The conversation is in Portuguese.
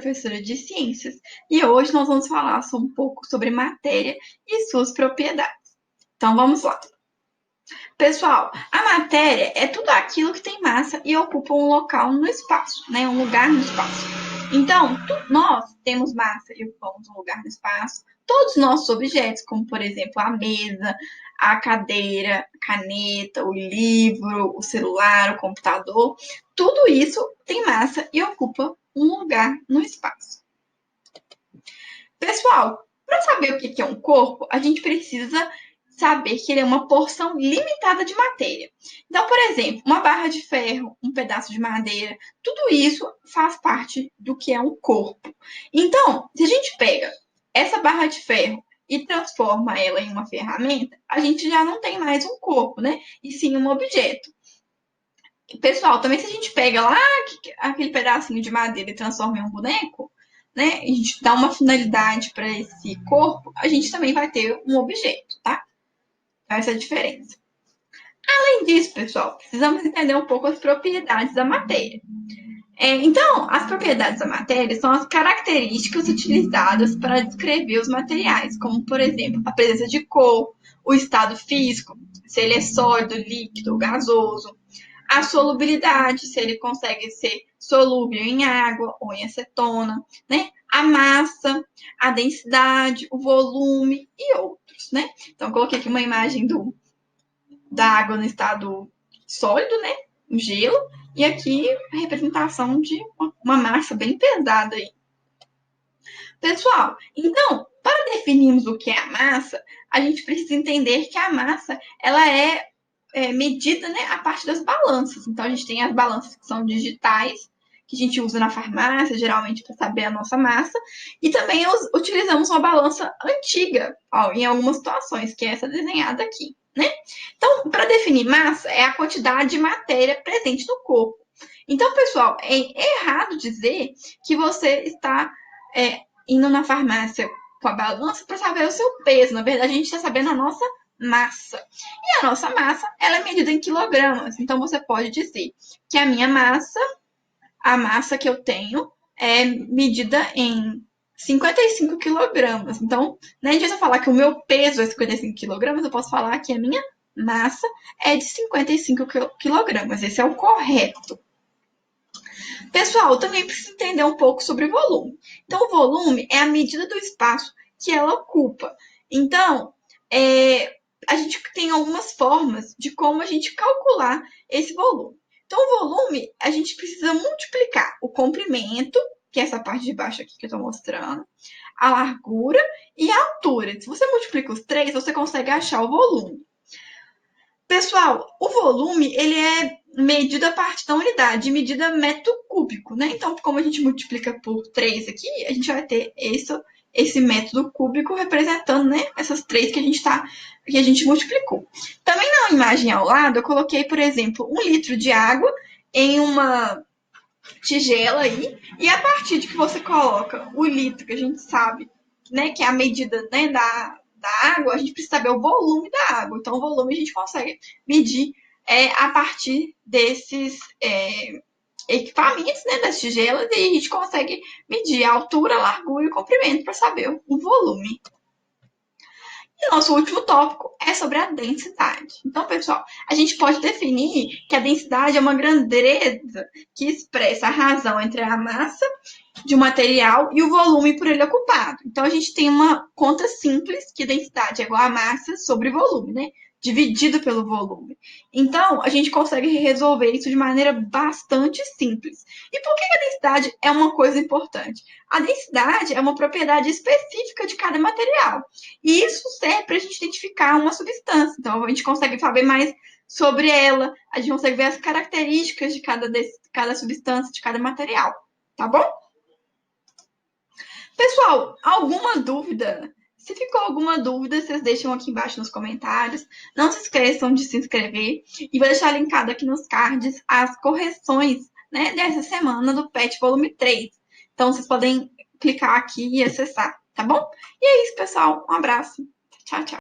professora de ciências e hoje nós vamos falar um pouco sobre matéria e suas propriedades. Então vamos lá. Pessoal, a matéria é tudo aquilo que tem massa e ocupa um local no espaço, né? Um lugar no espaço. Então, nós temos massa e ocupamos um lugar no espaço. Todos os nossos objetos, como por exemplo a mesa, a cadeira, a caneta, o livro, o celular, o computador, tudo isso tem massa e ocupa um lugar no espaço. Pessoal, para saber o que é um corpo, a gente precisa saber que ele é uma porção limitada de matéria. Então, por exemplo, uma barra de ferro, um pedaço de madeira, tudo isso faz parte do que é um corpo. Então, se a gente pega essa barra de ferro e transforma ela em uma ferramenta, a gente já não tem mais um corpo, né? E sim um objeto. Pessoal, também se a gente pega lá aquele pedacinho de madeira e transforma em um boneco, né? A gente dá uma finalidade para esse corpo, a gente também vai ter um objeto, tá? Essa é a diferença. Além disso, pessoal, precisamos entender um pouco as propriedades da matéria. Então, as propriedades da matéria são as características utilizadas para descrever os materiais, como, por exemplo, a presença de cor, o estado físico, se ele é sólido, líquido ou gasoso, a solubilidade, se ele consegue ser solúvel em água ou em acetona, né? A massa, a densidade, o volume e outros, né? Então, eu coloquei aqui uma imagem da água no estado sólido, né? O gelo, e aqui a representação de uma massa bem pesada aí. Pessoal, então, para definirmos o que é a massa, a gente precisa entender que a massa, ela é medida, né, a partir das balanças. Então, a gente tem as balanças que são digitais, que a gente usa na farmácia, geralmente, para saber a nossa massa. E também utilizamos uma balança antiga, em algumas situações, que é essa desenhada aqui, né? Então, para definir massa, é a quantidade de matéria presente no corpo. Então, pessoal, é errado dizer que você está indo na farmácia com a balança para saber o seu peso. Na verdade, a gente está sabendo a nossa massa. E a nossa massa, ela é medida em quilogramas. Então, você pode dizer que a minha massa, a massa que eu tenho, é medida em 55 quilogramas. Então, né, a gente vai falar que o meu peso é 55 quilogramas, eu posso falar que a minha massa é de 55 quilogramas. Esse é o correto. Pessoal, também precisa entender um pouco sobre o volume. Então, o volume é a medida do espaço que ela ocupa. Então, a gente tem algumas formas de como a gente calcular esse volume. Então, o volume, a gente precisa multiplicar o comprimento, que é essa parte de baixo aqui que eu estou mostrando, a largura e a altura. Se você multiplica os três, você consegue achar o volume. Pessoal, o volume, ele é medido a partir da unidade de medida metro cúbico, né? Então, como a gente multiplica por 3 aqui, a gente vai ter esse método cúbico representando, né, essas três que a gente multiplicou. Também na imagem ao lado, eu coloquei, por exemplo, 1 litro de água em uma tigela aí, e a partir de que você coloca o litro, que a gente sabe, né, que é a medida, né, da água, a gente precisa saber o volume da água. Então, o volume a gente consegue medir a partir desses equipamentos, né, das tigelas, e a gente consegue medir a altura, a largura e o comprimento para saber o volume. E o nosso último tópico é sobre a densidade. Então, pessoal, a gente pode definir que a densidade é uma grandeza que expressa a razão entre a massa de um material e o volume por ele ocupado. Então, a gente tem uma conta simples, que densidade é igual a massa sobre volume, né? Dividido pelo volume. Então, a gente consegue resolver isso de maneira bastante simples. E por que a densidade é uma coisa importante? A densidade é uma propriedade específica de cada material. E isso serve para a gente identificar uma substância. Então, a gente consegue saber mais sobre ela, a gente consegue ver as características de cada substância, de cada material. Tá bom? Pessoal, alguma dúvida? Se ficou alguma dúvida, vocês deixam aqui embaixo nos comentários. Não se esqueçam de se inscrever. E vou deixar linkado aqui nos cards as correções, né, dessa semana do PET Volume 3. Então, vocês podem clicar aqui e acessar, tá bom? E é isso, pessoal. Um abraço. Tchau, tchau.